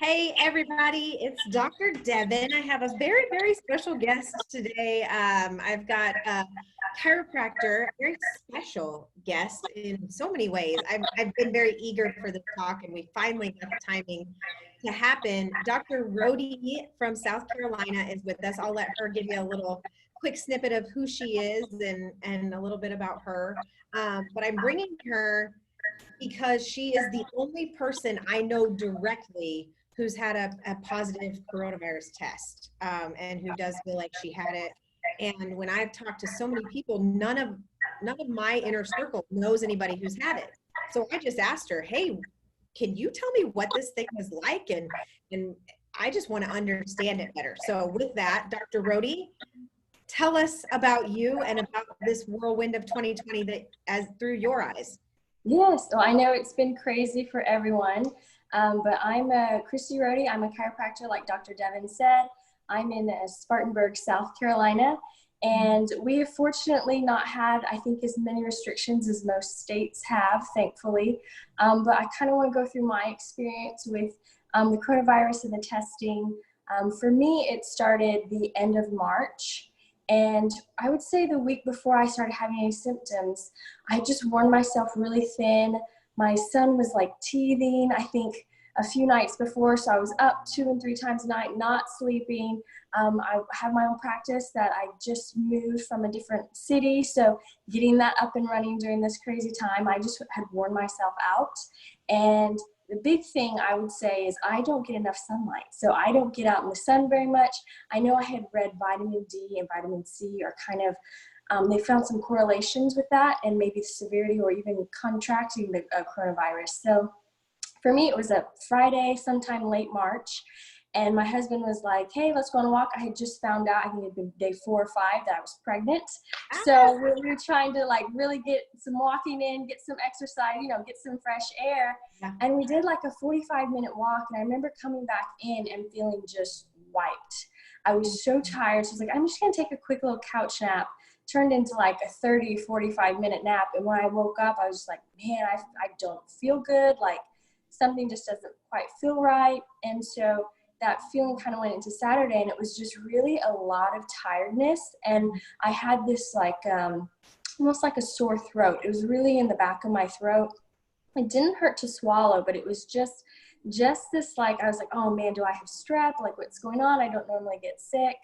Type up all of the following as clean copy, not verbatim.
Hey everybody, it's Dr. Devin. I have a very, very special guest today. I've got a chiropractor, a very special guest in so many ways. I've been very eager for this talk and we finally got the timing to happen. Dr. Rody from South Carolina is with us. I'll let her give you a little quick snippet of who she is and a little bit about her. But I'm bringing her because she is the only person I know directly who's had a positive coronavirus test, and who does feel like she had it. And when I've talked to so many people, none of my inner circle knows anybody who's had it. So I just asked her, hey, can you tell me what this thing was like? And I just want to understand it better. So with that, Dr. Rody, tell us about you and about this whirlwind of 2020 that as through your eyes. Yes, well, I know it's been crazy for everyone, but I'm Christy Rody. I'm a chiropractor, like Dr. Devin said. I'm in Spartanburg, South Carolina, and we have fortunately not had, I think, as many restrictions as most states have, thankfully. But I kind of want to go through my experience with the coronavirus and the testing. For me, it started the end of March. And I would say the week before I started having any symptoms, I just worn myself really thin. My son was like teething, I think, a few nights before. So I was up 2 and 3 times a night, not sleeping. I have my own practice that I just moved from a different city. So getting that up and running during this crazy time, I just had worn myself out. And the big thing I would say is I don't get enough sunlight. So I don't get out in the sun very much. I know I had read vitamin D and vitamin C are kind of, they found some correlations with that and maybe severity or even contracting the coronavirus. So for me, it was a Friday, sometime late March. And my husband was like, hey, let's go on a walk. I had just found out, I think it had been day 4 or 5 that I was pregnant. So we were trying to like really get some walking in, get some exercise, get some fresh air. Yeah. And we did like a 45-minute walk. And I remember coming back in and feeling just wiped. I was so tired. So I was like, I'm just going to take a quick little couch nap. Turned into like a 45-minute nap. And when I woke up, I was like, man, I don't feel good. Like something just doesn't quite feel right. And so that feeling kind of went into Saturday, and it was just really a lot of tiredness. And I had this like, almost like a sore throat. It was really in the back of my throat. It didn't hurt to swallow, but it was just this, like, I was like, oh man, do I have strep? Like, what's going on? I don't normally get sick.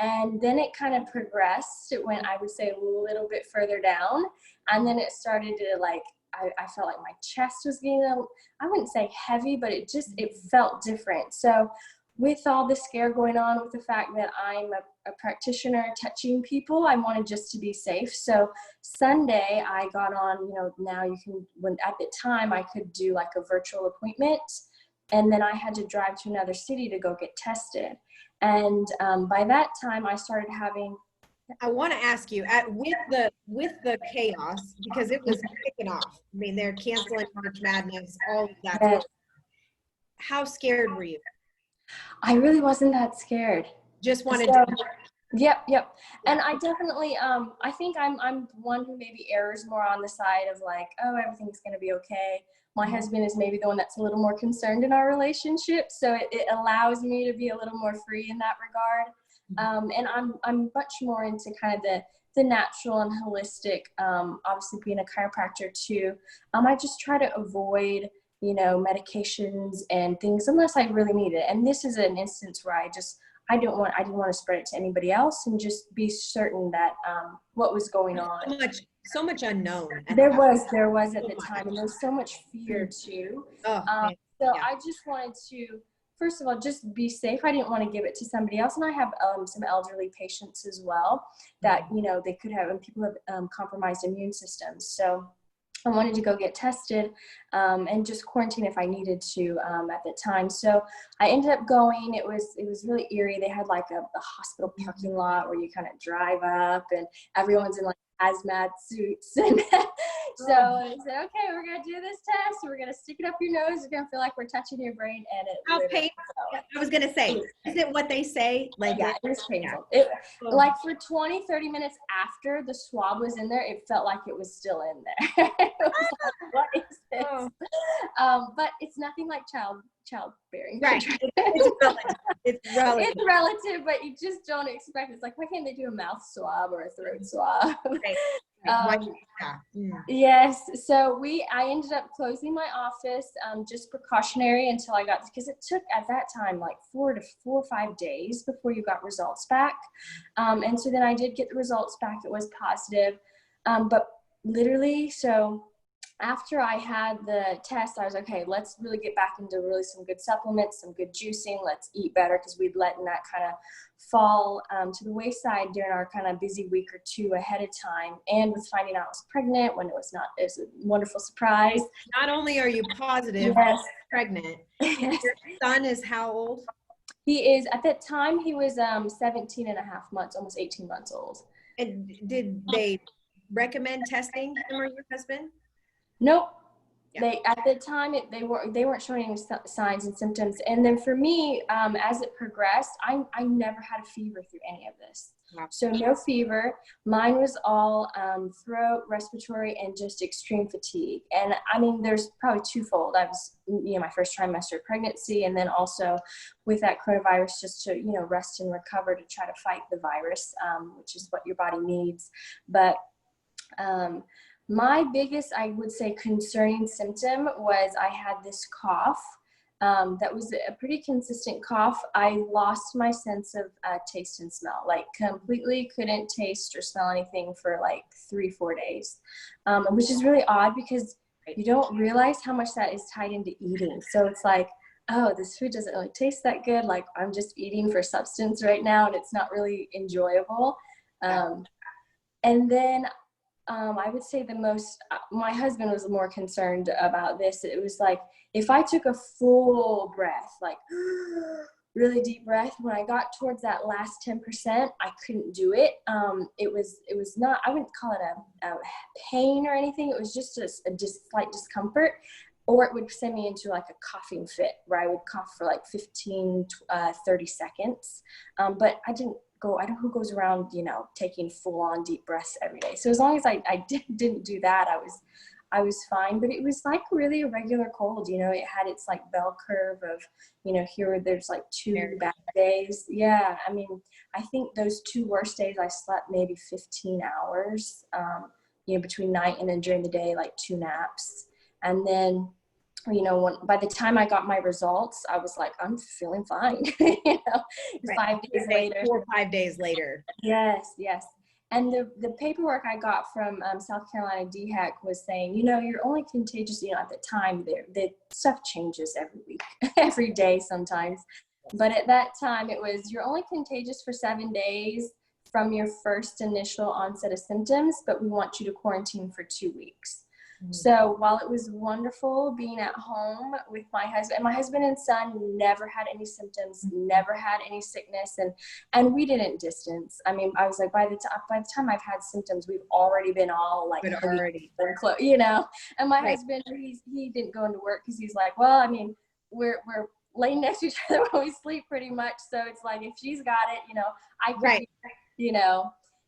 And then it kind of progressed. It went, I would say, a little bit further down. And then it started to like, I felt like my chest was getting, I wouldn't say heavy, but it felt different. So with all the scare going on, with the fact that I'm a practitioner touching people, I wanted just to be safe. So Sunday I got on, now you can, at the time I could do like a virtual appointment, and then I had to drive to another city to go get tested. And by that time I started having, I want to ask you, with the chaos, because it was kicking off. I mean, they're canceling March Madness, all of that. yes. How scared were you? I really wasn't that scared. Just wanted to. Yep. And I definitely, I think I'm one who maybe errs more on the side of like, oh, everything's going to be okay. My husband is maybe the one that's a little more concerned in our relationship. So it allows me to be a little more free in that regard. And I'm much more into kind of the natural and holistic, obviously being a chiropractor too. I just try to avoid, medications and things unless I really need it. And this is an instance where I didn't want to spread it to anybody else, and just be certain that what was going on. So much unknown. There was at the time, and there was so much fear too. So yeah. I just wanted to, first of all, just be safe. I didn't want to give it to somebody else. And I have some elderly patients as well that, they could have, and people have compromised immune systems. So I wanted to go get tested and just quarantine if I needed to at the time. So I ended up going. It was really eerie. They had like a hospital parking lot where you kind of drive up and everyone's in like hazmat suits and So I said, okay, we're going to do this test. We're going to stick it up your nose. You're going to feel like we're touching your brain. And it How literally painful. felt. I was going to say, is it what they say? Like, Yeah, it was painful. Yeah. Like for 20, 30 minutes after the swab was in there, it felt like it was still in there. It was like, what is this? But it's nothing like childbearing. Right. It's relative. It's relative. It's relative, but you just don't expect. It's like, why can't they do a mouth swab or a throat swab? Right. Yes. So I ended up closing my office, just precautionary until I got, because it took at that time like 4 or 5 days before you got results back. And so then I did get the results back. It was positive. But literally, so after I had the test, I was like, okay, let's really get back into really some good supplements, some good juicing. Let's eat better, because we'd letting that kind of fall to the wayside during our kind of busy week or two ahead of time. And with finding out I was pregnant when it was not, it was a wonderful surprise. Not only are you positive, yes. pregnant. Yes. Your son is how old? He is, at that time, he was 17 and a half months, almost 18 months old. And did they recommend testing him or your husband? Nope. Yeah. They, at the time, they weren't showing any signs and symptoms. And then for me, as it progressed, I never had a fever through any of this. Wow. So no fever. Mine was all throat, respiratory, and just extreme fatigue. And I mean, there's probably twofold. I was, my first trimester of pregnancy, and then also with that coronavirus, just to, rest and recover to try to fight the virus, which is what your body needs. But my biggest, I would say, concerning symptom was I had this cough. That was a pretty consistent cough. I lost my sense of taste and smell, like completely couldn't taste or smell anything for like 3-4 days, which is really odd because you don't realize how much that is tied into eating. So it's like, oh, this food doesn't really taste that good. Like I'm just eating for substance right now, and it's not really enjoyable. And then I would say my husband was more concerned about this. It was like, if I took a full breath, like really deep breath, when I got towards that last 10%, I couldn't do it. It was not, I wouldn't call it a pain or anything. It was just a slight discomfort, or it would send me into like a coughing fit where I would cough for like 15, 30 seconds. But I don't know who goes around, taking full on deep breaths every day. So as long as I didn't do that, I was fine. But it was like really a regular cold, it had its like bell curve of, here there's like 2 bad days. Yeah. I mean, I think those 2 worst days I slept maybe 15 hours, between night and then during the day, like 2 naps. And then, by the time I got my results, I was like, I'm feeling fine. Right. 5 days later. 4 or 5 days later. Yes. And the paperwork I got from South Carolina DHEC was saying, you're only contagious, at the time, the stuff changes every week, every day sometimes. But at that time, it was, you're only contagious for 7 days from your first initial onset of symptoms, but we want you to quarantine for 2 weeks. So while it was wonderful being at home with my husband and son never had any symptoms, never had any sickness, and we didn't distance. I mean, I was like, by the time I've had symptoms, we've already been all like already close, And my husband, he didn't go into work because he's like, well, I mean, we're laying next to each other when we sleep pretty much. So it's like, if she's got it, I could,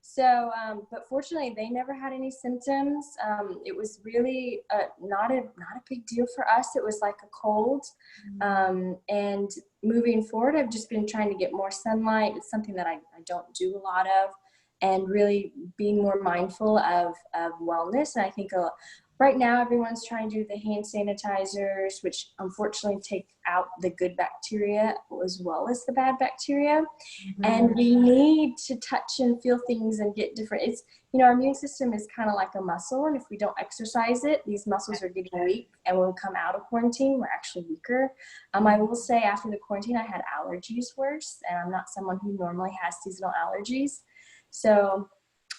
So, but fortunately, they never had any symptoms. It was really not a big deal for us. It was like a cold. And moving forward, I've just been trying to get more sunlight. It's something that I don't do a lot of, and really being more mindful of wellness. And I think right now, everyone's trying to do the hand sanitizers, which unfortunately take out the good bacteria as well as the bad bacteria. And we need to touch and feel things and get different. It's, our immune system is kind of like a muscle. And if we don't exercise it, these muscles are getting weak. And when we come out of quarantine, we're actually weaker. I will say after the quarantine, I had allergies worse. And I'm not someone who normally has seasonal allergies. So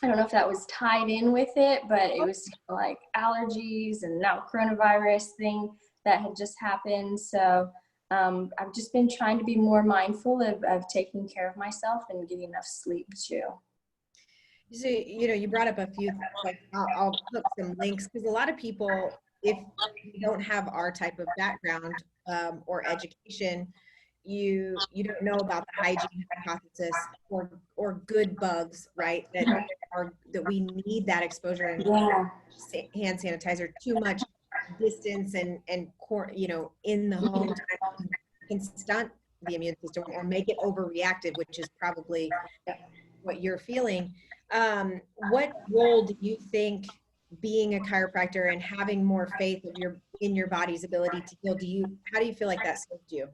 I don't know if that was tied in with it, but it was like allergies and now coronavirus thing that had just happened. So I've just been trying to be more mindful of taking care of myself and getting enough sleep too. So, you brought up a few, like I'll put some links because a lot of people, if you don't have our type of background or education, you don't know about the hygiene hypothesis or good bugs, right? That we need that exposure and Yeah. hand sanitizer. Too much distance and in the home time can stunt the immune system or make it overreactive, which is probably what you're feeling. What role do you think being a chiropractor and having more faith in your body's ability to heal, how do you feel like that served you?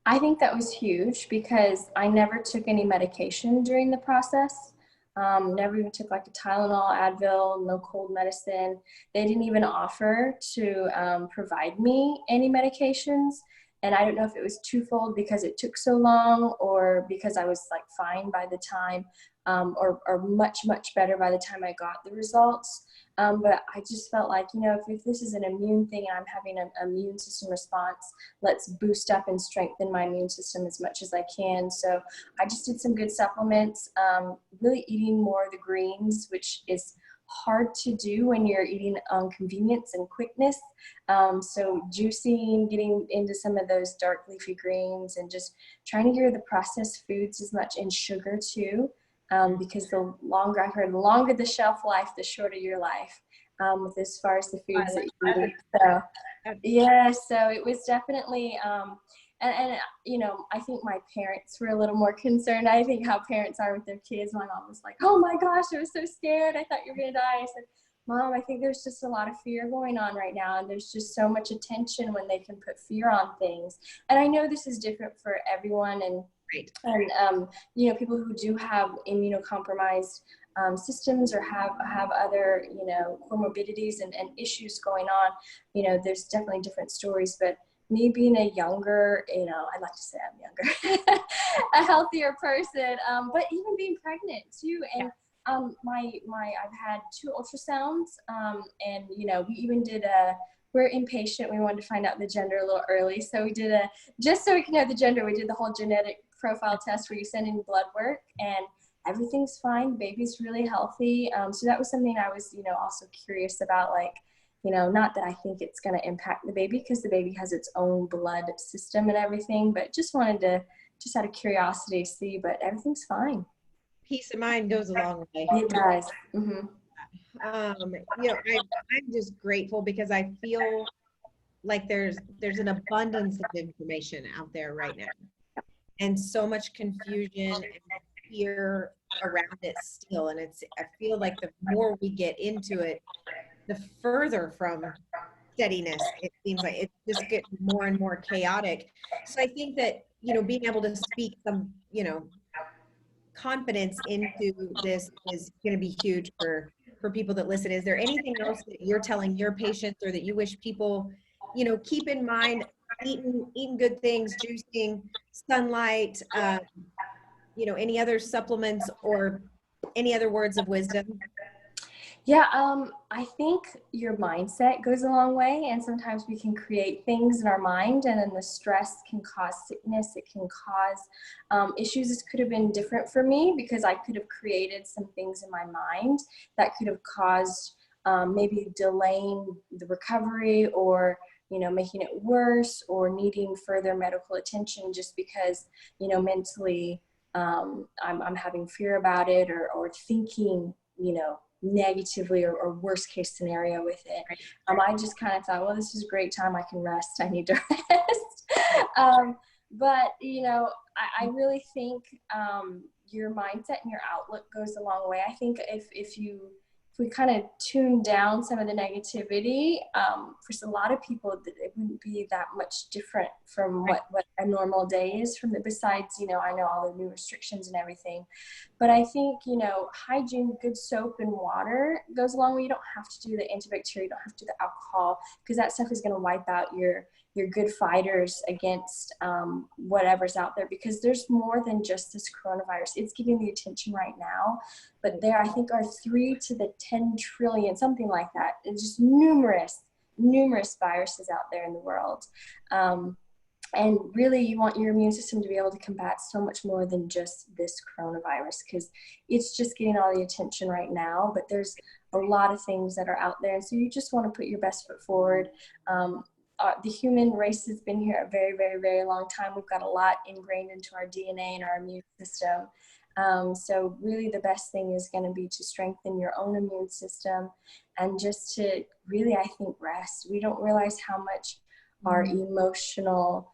I think that was huge because I never took any medication during the process. Never even took like a Tylenol, Advil, no cold medicine. They didn't even offer to provide me any medications. And I don't know if it was twofold because it took so long or because I was like fine by the time or much, much better by the time I got the results. But I just felt like, if this is an immune thing and I'm having an immune system response, let's boost up and strengthen my immune system as much as I can. So I just did some good supplements, really eating more of the greens, which is hard to do when you're eating on convenience and quickness. So juicing, getting into some of those dark leafy greens and just trying to get rid of the processed foods as much and sugar too. Because the longer the shelf life, the shorter your life, with as far as the foods that you eat. So, yeah, so it was definitely, and I think my parents were a little more concerned. I think how parents are with their kids. My mom was like, oh my gosh, I was so scared. I thought you were going to die. I said, Mom, I think there's just a lot of fear going on right now. And there's just so much attention when they can put fear on things. And I know this is different for everyone. And Right. And people who do have immunocompromised systems or have other comorbidities and issues going on, there's definitely different stories. But me being a younger, I'd like to say I'm younger, a healthier person, but even being pregnant too, and I've had 2 ultrasounds, and we even did we're impatient. We wanted to find out the gender a little early, so we did just so we can know the gender, we did the whole genetic profile test where you send in blood work and everything's fine. Baby's really healthy. So that was something I was, also curious about, like, not that I think it's going to impact the baby because the baby has its own blood system and everything, but just wanted to, just out of curiosity, see, but everything's fine. Peace of mind goes a long way. It does. Mm-hmm. I'm just grateful because I feel like there's an abundance of information out there right now and so much confusion and fear around it still. And I feel like the more we get into it, the further from steadiness it seems like it just gets more and more chaotic. So I think that, being able to speak some, confidence into this is going to be huge for people that listen. Is there anything else that you're telling your patients or that you wish people, keep in mind? Eating good things, juicing, sunlight, any other supplements or any other words of wisdom? Yeah, I think your mindset goes a long way, and sometimes we can create things in our mind, and then the stress can cause sickness. It can cause issues. This could have been different for me because I could have created some things in my mind that could have caused maybe delaying the recovery or making it worse or needing further medical attention just because mentally I'm having fear about it or thinking negatively or worst case scenario with it. I just kind of thought, well, this is a great time. I can rest. I need to rest. But I really think your mindset and your outlook goes a long way. I think if we kind of tune down some of the negativity, for a lot of people, it wouldn't be that much different from what a normal day is besides, I know all the new restrictions and everything. But I think, hygiene, good soap and water goes a long way. You don't have to do the antibacterial, you don't have to do the alcohol, because that stuff is going to wipe out your good fighters against whatever's out there, because there's more than just this coronavirus. It's getting the attention right now, but there I think are 3 to the 10 trillion, something like that. It's just numerous viruses out there in the world. And really, you want your immune system to be able to combat so much more than just this coronavirus, because it's just getting all the attention right now, but there's a lot of things that are out there. And so you just want to put your best foot forward. The human race has been here a very, very, very long time. We've got a lot ingrained into our DNA and our immune system. So really the best thing is going to be to strengthen your own immune system and just to really, I think, rest. We don't realize how much our emotional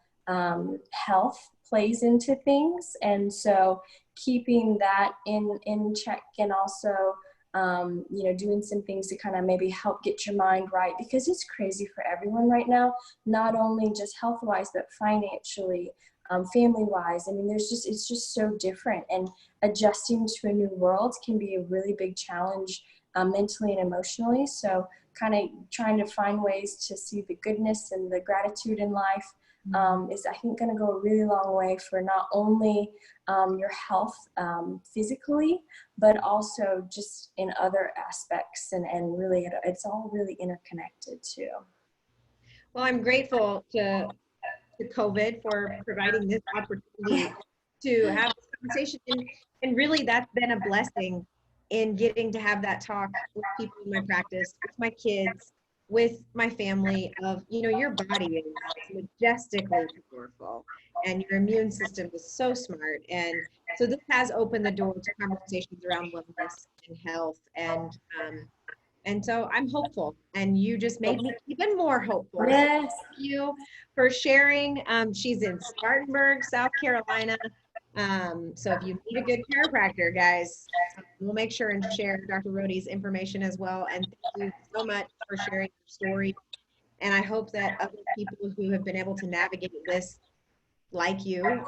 health plays into things. And so keeping that in check, and also doing some things to kind of maybe help get your mind right, because it's crazy for everyone right now, not only just health-wise, but financially, family-wise. I mean, it's just so different, and adjusting to a new world can be a really big challenge mentally and emotionally. So kind of trying to find ways to see the goodness and the gratitude in life is, I think, going to go a really long way for not only your health physically, but also just in other aspects. And really, it's all really interconnected too. Well, I'm grateful to COVID for providing this opportunity to have this conversation. And really, that's been a blessing in getting to have that talk with people in my practice, with my kids, with my family of, your body is majestically powerful and your immune system is so smart. And so this has opened the door to conversations around wellness and health. And so I'm hopeful, and you just made me even more hopeful. Yes. So thank you for sharing. She's in Spartanburg, South Carolina. So if you need a good chiropractor, guys, we'll make sure and share Dr. Rody's information as well. And thank you so much for sharing your story. And I hope that other people who have been able to navigate this like you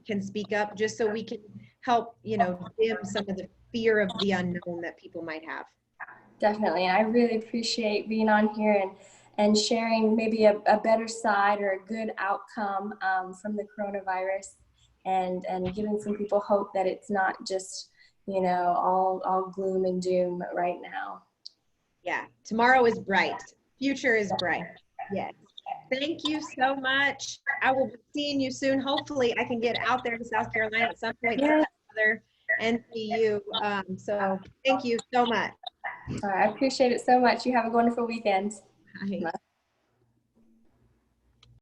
can speak up, just so we can help, dim some of the fear of the unknown that people might have. Definitely. And I really appreciate being on here and sharing maybe a better side or a good outcome from the coronavirus, and giving some people hope that it's not just, all gloom and doom right now. Yeah. Tomorrow is bright. Future is bright. Yes. Thank you so much. I will be seeing you soon. Hopefully I can get out there to South Carolina at some point together and see you. So thank you so much. All right, I appreciate it so much. You have a wonderful weekend. Bye.